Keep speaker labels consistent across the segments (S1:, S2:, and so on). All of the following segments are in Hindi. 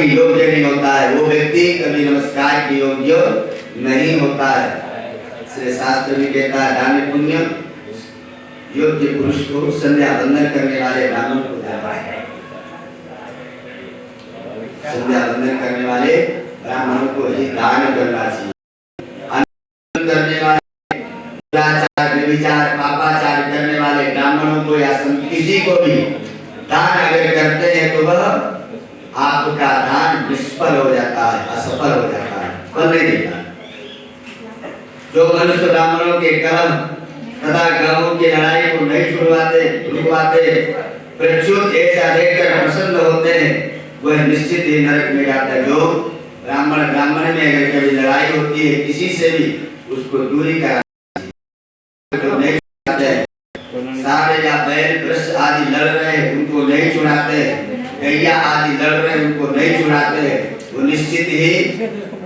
S1: के योग्य नहीं होता है, वो व्यक्ति कभी नमस्कार के योग्य नहीं होता है। इसलिए शास्त्र भी कहता है दान पुण्य योग्य पुरुष को संध्या वंदन करने वाले ब्राह्मण को देना है। संध्या वंदन करने वाले ब्राह्मणों को ही दान करना चाहिए। करने वाले दुराचार व्यभिचार पापाचार करने वाले ब्राह्मणों को या किसी को भी दान अगर करते हैं तो वह आपका दान निष्फल हो जाता है, असफल हो जाता है, फल नहीं देता। जो मनुष्य ब्राह्मणों के कर्म तथा गांवों की लड़ाई को नहीं छुड़वाते प्रच्युत ऐसा देखकर प्रसन्न होते हैं, वह निश्चित ही नरक में जाता है। जो ब्राह्मण में अगर कभी लड़ाई होती है किसी से भी, उसको दूरी करा तो नहीं छुड़ाते हैं। सारे या बैल वृष आदि लड़ रहे हैं उनको नहीं छुड़ाते, गैया आदि लड़ रहे हैं उनको नहीं छुड़ाते, वो निश्चित ही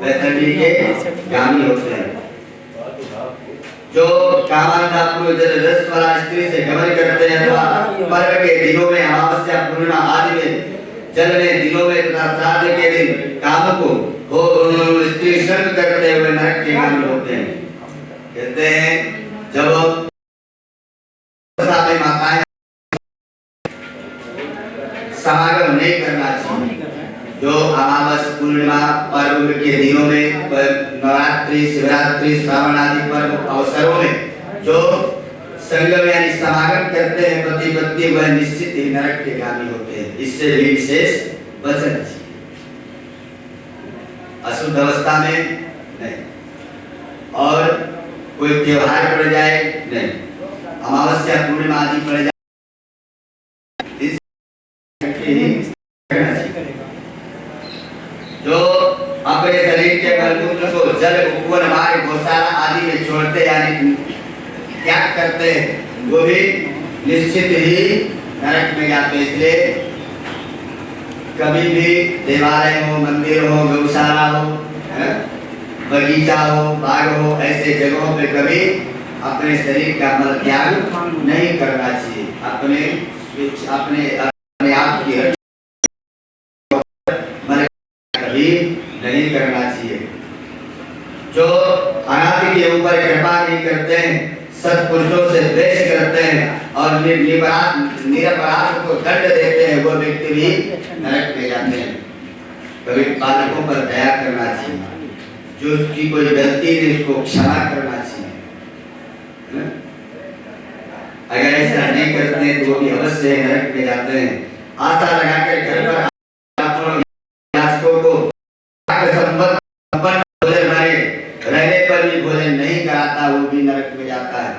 S1: वैतरणी के गामी होते हैं। जो कामांधा पुरुष रस वाला स्त्री से गमन करते हैं अथवा पर्व के दिनों में अमावस्या पूर्णिमा आदि में जलने दिनों में तथा श्राद्ध के दिन काम को हो स्त्री संग करते हुए नरक के गामी होते हैं। कहते हैं जब माताएं समागम नहीं करना चाहिए, जो अमावस पूर्णिमा पर्व के दिनों में नवरात्रि शिवरात्रि श्रावण आदि पर्व अवसरों में जो संगम यानी समागम करते हैं पति पत्नी, वह निश्चित ही नरक के गामी होते हैं। इससे भी विशेष बचना चाहिए। अशुद्ध अवस्था में नहीं, और कोई त्योहार पड़ जाए नहीं, अमावस्या पूर्णिमा आदि पड़ जाए जो अपने शरीर के मलमूत्र को जल उपवन मार्ग गौशाला आदि में छोड़ते यानी त्याग करते हैं, वो भी निश्चित ही नरक में जाते। इसलिए कभी भी देवालय हो, मंदिर हो, गौशाला हो, बगीचा हो, बाग हो, ऐसे जगहों पे कभी अपने शरीर का मल त्याग नहीं करना चाहिए। अपने आप की मल कभी नहीं करना चाहिए। जो अनादि के ऊपर कृपा नहीं करते हैं, सत्पुरुषों से द्वेष करते हैं और निरपराध को दंड देते हैं, वो व्यक्ति भी नरक में जाते हैं। कभी बालकों पर दया करना चाहिए, जो उसकी कोई गलती है उसको क्षमा करना चाहिए। अगर ऐसा नहीं करते हैं तो वो भी अवश्य नरक में जाते हैं। आशा लगाकर घर पर याचकों को भोजन रहने पर भी भोजन नहीं कराता, वो भी नरक में जाता है।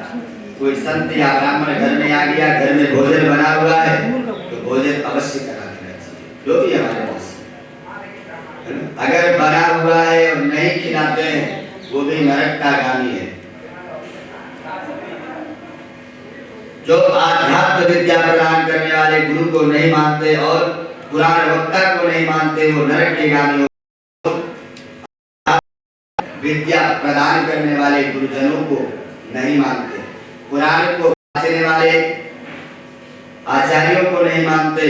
S1: कोई संत या ब्राह्मण घर में आ गया, घर में भोजन बना हुआ है तो भोजन अवश्य करा देना चाहिए, जो भी हमारे पास। अगर बना हुआ है और नहीं खिलाते हैं वो भी नरक का गामी है। जो आध्यात्म विद्या प्रदान करने वाले गुरु को नहीं मानते और पुराण वक्ता को नहीं मानते, वो नरक के गामी हो। विद्या प्रदान करने वाले गुरुजनों को नहीं मानते, पुराण को वाचने वाले आचार्यों को नहीं मानते,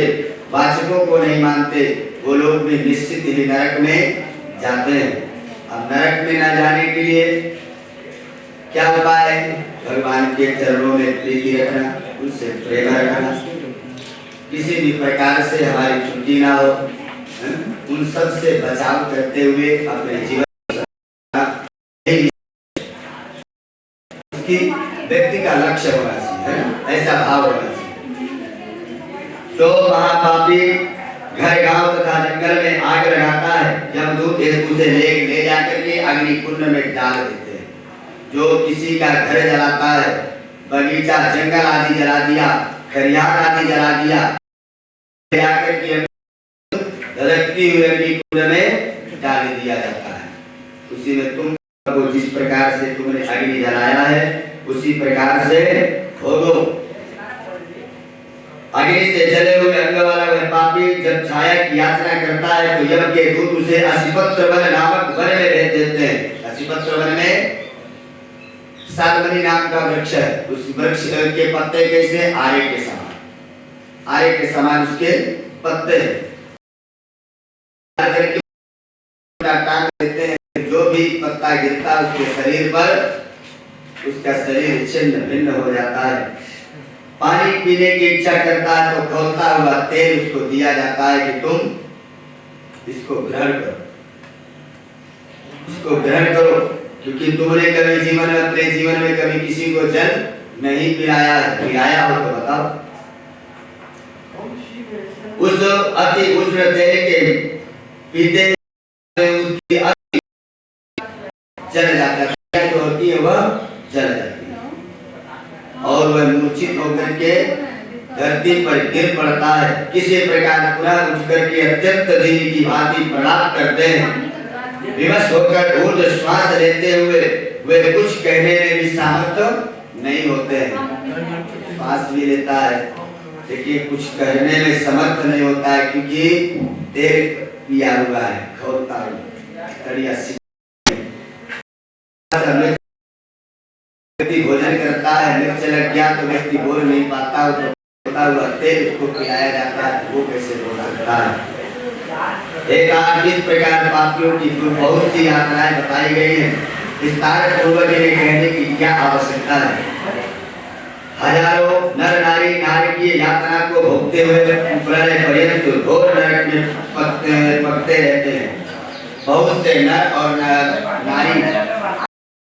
S1: वाचकों को नहीं मानते, वो लोग भी निश्चित ही नरक में जाते हैं। अब नरक में न जाने के लिए क्या उपाय है? भगवान के चरणों में प्रीति रखना, उनसे प्रेम रखना, किसी भी प्रकार से हमारी त्रुटि ना हो, उन सब से बचाव करते हुए अपने जीवन की व्यक्ति का लक्ष्य होना चाहिए, ऐसा भाव होना चाहिए। तो महापापी घर गांव तथा जंगल में आग लगाता है, यमदूत उसे ले जाकर के अग्नि कुंड में डाल देते हैं। जो किसी का घर जलाता है, बगीचा जंगल आदि जला दिया, खरियान आदि जला दिया, जाकर के धधकती हुई अग्नि कुंड में डाल दिया जाता है। उसी में तुम को जिस प्रकार से तुमने अग्नि जलाया है उसी प्रकार से भोगो। अग्नि से जले हुए अंग वाला वह पापी जब छाया की याचना करता है तो यम के दूत उसे असिपत्र वन नामक वन में भेज देते हैं। असिपत्र वन में सालमनी नाम का वृक्ष है, उस वृक्ष के पत्ते कैसे आरे के समान, आरे के समान उसके पत्ते हैं। करके टांग देते हैं, जो भी पत्ता गिरता है उसके शरीर पर, उसका शरीर छिन्न भिन्न हो जाता है। पानी पीने की इच्छा करता है तो खौलता हुआ तेल उसको दिया जाता है कि तुम इसको ग्रहण करो, इसको ग्रहण करो, क्योंकि तुमने कभी जीवन में, अपने जीवन में कभी किसी को जल नहीं पिलाया है। पिलाया हो तो बताओ। उस अति उष्ण तेल के पीते उसकी अति जल जाता है, जो होती है वह जल जाती है और वह मूर्छित होकर के धरती पर गिर पड़ता है। किसी प्रकार पुनः उठ करके अत्यंत दीन की भांति प्रणाम करते हैं। विवश होकर ऊर्ध श्वास लेते हुए वे कुछ कहने में भी सामर्थ्य नहीं होते हैं। श्वास भी लेता है लेकिन कुछ कहने में समर्थ नहीं होता है, क्योंकि तेल पिया हुआ है, खौलता व्यक्ति भोजन करता है, निर्जल गया तो व्यक्ति बोल नहीं पाता, होता हुआ तेल उसको पिलाया जाता है, वो कैसे बोल सकता है। एक इस प्रकार पापियों की बहुत सी यात्राएं बताई गई हैं। विस्तार पूर्वक इन्हें कहने की क्या आवश्यकता है। हजारों नर नारी नारकीय यातना को भोगते हुए प्रलय पर्यंत घोर नरक में पकते रहते हैं। बहुत से नर और नारी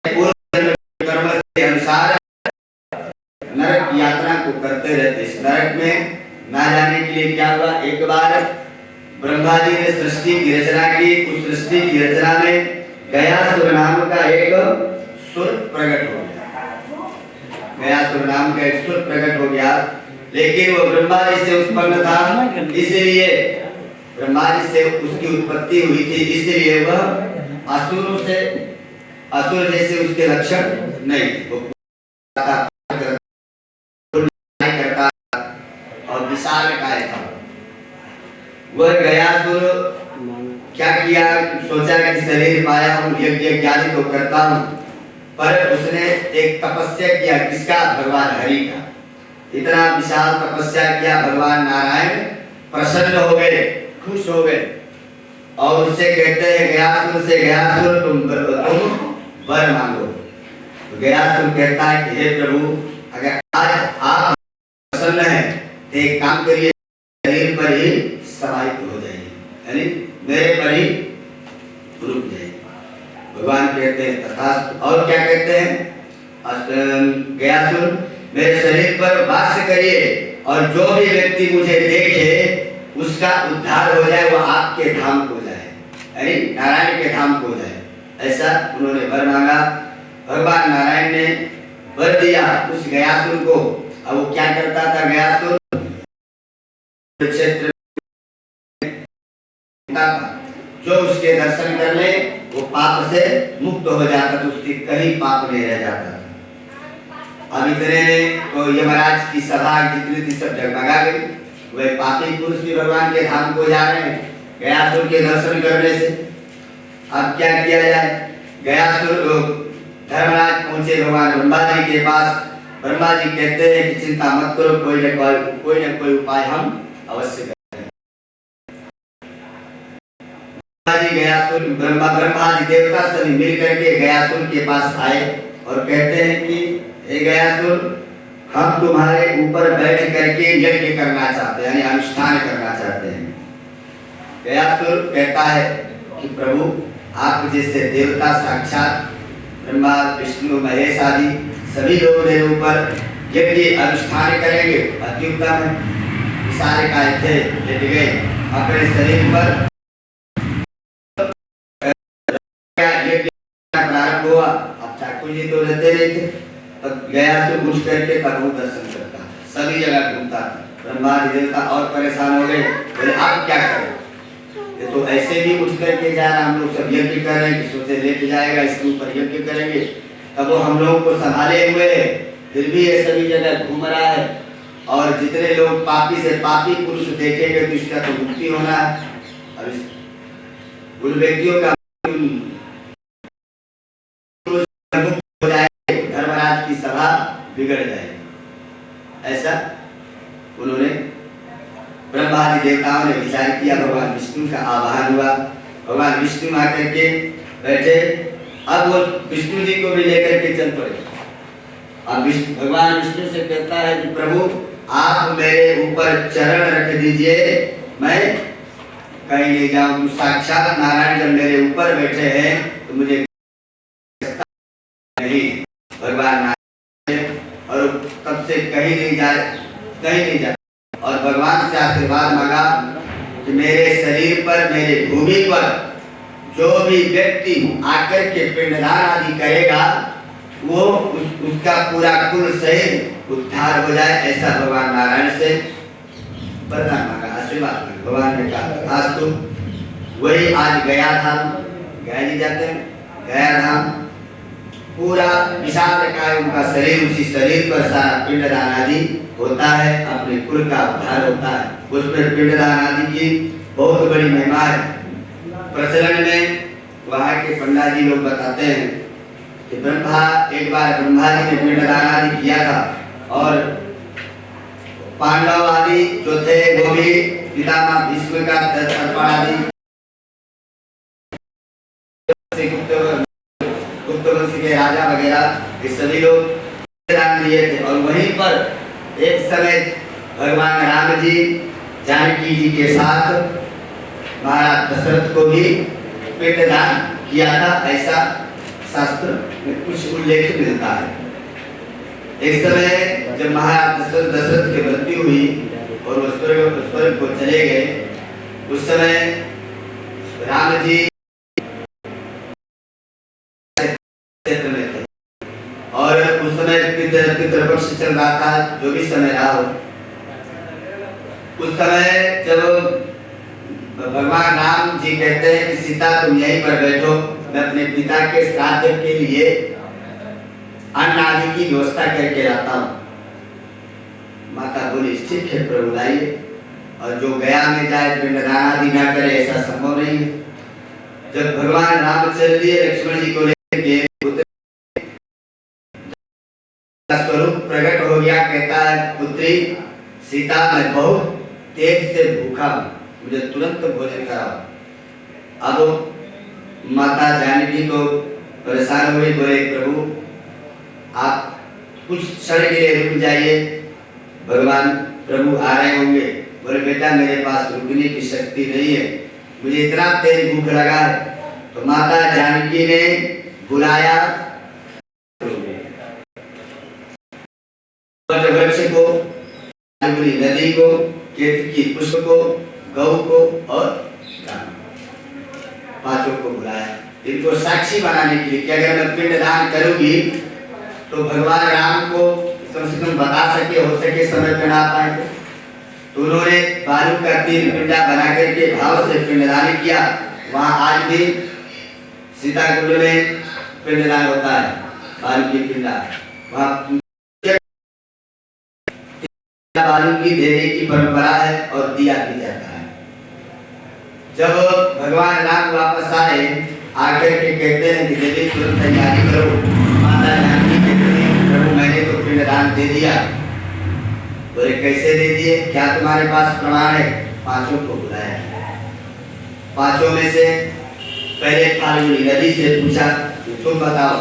S1: पूर्व कर्म के अनुसार नरक यात्रा को करते रहते। इस नरक में ना जाने के लिए क्या हुआ, एक बार ब्रह्मा जी ने सृष्टि की रचना की। उस सृष्टि की रचना में गयासुर नाम का एक सुर प्रकट हो गया। गयासुर नाम का एक सुर प्रकट हो गया, लेकिन वो ब्रह्मा जी से उत्पन्न था, इसलिए ब्रह्मा जी से उसकी उत्पत्ति हुई थी, इसलिए वह असुर जैसे उसके लक्षण नहीं वो करता और विशाल काय था। वह गयासुर क्या किया, सोचा कि शरीर पाया हूँ, यज्ञ इत्यादि तो करता हूँ, पर उसने एक तपस्या किया। किसका? भगवान हरि का। इतना विशाल तपस्या किया, भगवान नारायण प्रसन्न हो गए, खुश हो गए और उससे कहते हैं गयासुर से, गयासुर तुम वर मांगो। तो गयासुर कहता है कि हे प्रभु, अगर आज आप प्रसन्न हैं तो एक काम करिए, शरीर पर ही समाहित हो जाइए, यानी मेरे पर ही रुक जाइए। भगवान कहते हैं तथास्तु। और क्या कहते हैं, गयासुर मेरे शरीर पर वास करिए और जो भी व्यक्ति मुझे देखे उसका उद्धार हो जाए, वो आपके धाम को जाए, यानी नारायण के धाम को जाए। ऐसा उन्होंने वर मांगा। भगवान नारायण ने वर दिया उस गयासुर को। अब वो क्या करता था गयासुर, क्षेत्र जो उसके दर्शन कर ले वो पाप से मुक्त हो जाता, तो उसकी कहीं पाप नहीं रह जाता। अब इतने में तो यमराज की सभा जितनी थी सब जगमगा गई। वे पापी पुरुष भी भगवान के धाम को जा रहे हैं गयासुर के दर्शन करने से। अब क्या किया जाए, गयासुर धर्मराज पहुंचे भगवान ब्रह्मा जी के पास। ब्रह्मा जी कहते हैं कि चिंता मत करो, कोई न कोई उपाय हम अवश्य करेंगे। ब्रह्मा जी देवता सभी मिल करके गयासुर के पास आए और कहते हैं कि हे गयासुर, हम तुम्हारे ऊपर बैठ करके यज्ञ करना चाहते हैं, यानी अनुष्ठान करना चाहते हैं। गयासुर कहता है कि प्रभु, आप जैसे देवता साक्षात ब्रह्मा विष्णु महेश आदि सभी लोग मेरे ऊपर यज्ञ अनुष्ठान करेंगे, अति उत्तम है। सारे काय थे लेट गए अपने शरीर पर। प्रारंभ हुआ। अब ठाकुर जी तो रहते नहीं थे, तो गयासुर उठ करके प्रभु दर्शन करता, सभी जगह घूमता। ब्रह्मा देवता और परेशान हो गए, बोले आप क्या करें, ये तो ऐसे भी उठ करके जा रहा, हम लोग सब यज्ञ कर रहे हैं कि सोचे लेके जाएगा, इसके ऊपर यज्ञ करेंगे। तब वो हम लोगों को संभाले हुए है, फिर भी ये सभी जगह घूम रहा है। और जितने लोग पापी से पापी पुरुष देखेंगे तो इसका तो मुक्ति होना है। अब उन व्यक्तियों का हो जाए, धर्मराज की सभा बिगड़ जाएगी। ऐसा उन्होंने ब्रह्मादि देवताओं ने विचार किया। भगवान विष्णु विष्णु का आवाहन हुआ। भगवान विष्णु आकर के बैठे। अब वो विष्णु जी को भी लेकर के चल पड़े। अब भगवान विष्णु से कहता है कि प्रभु आप मेरे ऊपर चरण रख दीजिए, मैं कहीं नहीं जाऊं। साक्षात नारायण जब मेरे ऊपर बैठे हैं तो मुझे नहीं। भगवान नारायण और तब से कहीं नहीं जा। और भगवान से आशीर्वाद मांगा कि मेरे शरीर पर, मेरे भूमि पर जो भी व्यक्ति आकर के पिंडदान आदि करेगा वो उसका पूरा कुल सहित उद्धार हो जाए, ऐसा भगवान नारायण से वरदान मांगा, आशीर्वाद मांगा। भगवान ने कहा आज तो वही आज गया धाम, गया जी जाते हैं, गया धाम पूरा विशाल का उनका शरीर, उसी शरीर पर सारा पिंडदान आदि होता है, अपने कुल का उद्धार होता है। उसमें पिंडदान आदि की बहुत बड़ी महिमा है। प्रचलन में वहाँ के पंडित जी लोग बताते हैं कि एक बार ब्रह्मा जी ने पिंडदान आदि किया था और पांडव आदि जो थे वो भी पितामह भीष्म का तर्पण आदि गुप्त वंश के राजा वगैरह ये सभी लोग पिंडदान दिए थे। और वहीं पर एक समय भगवान राम जी जानकी जी के साथ महाराज दशरथ को भी पिंडदान किया था, ऐसा शास्त्र में कुछ उल्लेख मिलता है। एक समय जब महाराज दशरथ की मृत्यु हुई और वो स्वर्ग को चले गए, उस समय राम जी क्षेत्र में थे और उस समय पितृपक्ष चल रहा था, जो भी समय रहा हो। उस समय जब भगवान राम जी कहते हैं कि सीता तुम यहीं पर बैठो, मैं अपने पिता के श्राद्ध के लिए अन्न आदि की व्यवस्था करके लाता हूँ। माता बोली ठीक है प्रभु लाइए। और जो गया में जाए पिंडदान आदि ना करे ऐसा संभव नहीं है। जब भगवान रामचंद्र जी लक्ष्मण जी को लेकर के स्वरूप प्रकट हो गया, कहता है पुत्री सीता मैं बहुत तेज से भूखा हूँ, मुझे तुरंत भोजन कराओ। अब माता जानकी को परेशान हुई, बोले प्रभु आप कुछ क्षण के लिए रुक जाइए, भगवान प्रभु आ रहे होंगे। बोले बेटा मेरे पास रुकने की शक्ति नहीं है, मुझे इतना तेज भूख लगा है। तो माता जानकी ने बुलाया वृक्ष को, नदी को, केतकी पुष्प को, गौ को और पांचों को बुलाया, इनको साक्षी बनाने के लिए कि अगर मैं पिंडदान करूंगी तो भगवान राम को कम से कम बता सके, हो सके समय पे ना पाए। तो उन्होंने बालू का 3 पिंडा बना करके भाव से पिंडदान किया। वहाँ आज भी सीता कुंड में पिंडदान होता है, बालू की पिंडा। वहाँ बालू की देने की परंपरा है और दिया भी जाता है। जब भगवान राम वापस आए, आकर के कहते हैं कि देवी तुरंत तैयारी करो। माता जानकी कहती हैं प्रभु मैंने तो पिंडदान दे दिया। बोले कैसे दे दिए, क्या तुम्हारे पास प्रमाण है? पांचों को बुलाया। पांचों में से पहले फाल्गुनी नदी से पूछा तुम बताओ,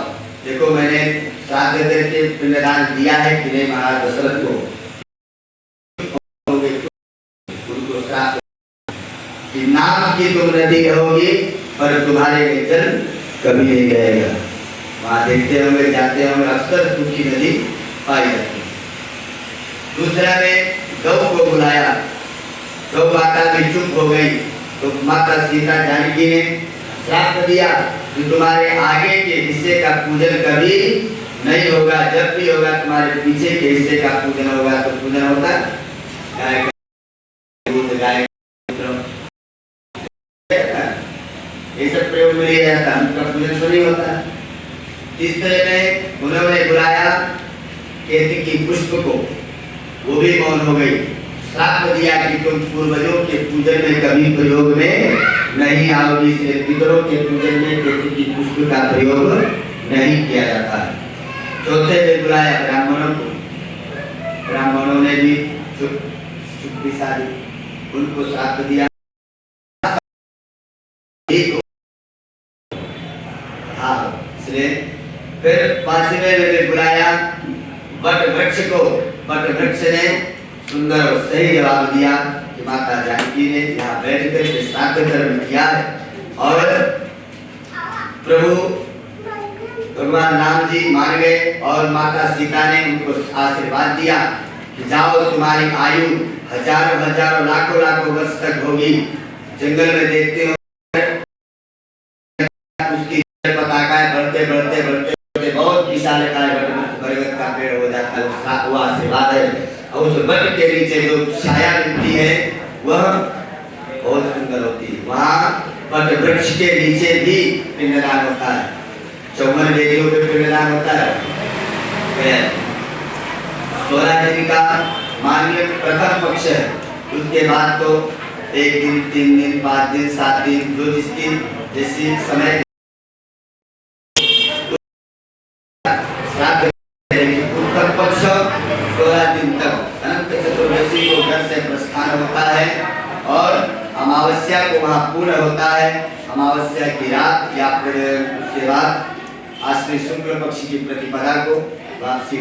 S1: देखो मैंने श्राद्ध करके पिंडदान दिया है कि नहीं महाराज दशरथ को। नाम की तुम नदी कहोगी पर तुम्हारे में जल कभी नहीं रहेगा। वहां देखते होंगे, जाते होंगे, अक्सर सूखी नदी पाई जाती है। दूसरा में गौ को बुलाया, गौ माता भी चुप हो गई। तो माता सीता जानकी ने श्राप दिया कि तुम्हारे आगे के हिस्से का पूजन कभी नहीं होगा, जब भी होगा तुम्हारे पीछे के हिस्से का पूजन होगा। तो पूजन होता गाय गाय ये सब प्रयोग में नहीं रहता, उनका पूजन तो नहीं होता। तीसरे में उन्होंने बुलाया केतकी पुष्प को, वो भी मौन हो गई। श्राप दिया कि तुम पूर्वजों के पूजन में कभी प्रयोग में नहीं आओगी, इसलिए पितरों के पूजन में केतकी पुष्प का प्रयोग नहीं किया जाता है। चौथे में बुलाया ब्राह्मणों को, ब्राह्मणों ने भी चुप्पी साधी, उनको श्राप दिया। ठीक हो। हाँ, इसलिए फिर 5वें में भी बुलाया वट वृक्ष को। वट वृक्ष ने सुंदर और सही जवाब दिया कि माता जानकी ने यहाँ बैठकर के श्राद्ध कर्म किया है और प्रभु भगवान राम जी मान गए और माता सीता ने उनको आशीर्वाद दिया कि जाओ, तुम्हारी आयु हजारों हजारों लाखों लाखों वर्ष तक होगी। जंगल में देखते हो उसकी पताकाएं बढ़ते बढ़ते बढ़ते बढ़ते बहुत विशालकाय बरगद का पेड़ हो जाता है। वो आशीर्वाद है और उस वट के नीचे जो छाया मिलती है वह बहुत सुंदर होती है। वहाँ वट वृक्ष के नीचे भी पिंडदान होता है। 54 वेदियों पे पिंडदान होता है। 16 दिन का मानवीय प्रथम पक्ष है। उसके बाद तो 1 दिन, 3 दिन, 5 दिन, 7 दिन, जो जिसकी जैसी समय उत्तर पक्ष 16 दिन तक अनंत चतुर्दशी को घर से प्रस्थान होता है और अमावस्या को वहाँ पूर्ण होता है। अमावस्या की रात या फिर उसके बाद आश्विन शुक्ल पक्ष की प्रतिपदा को वापसी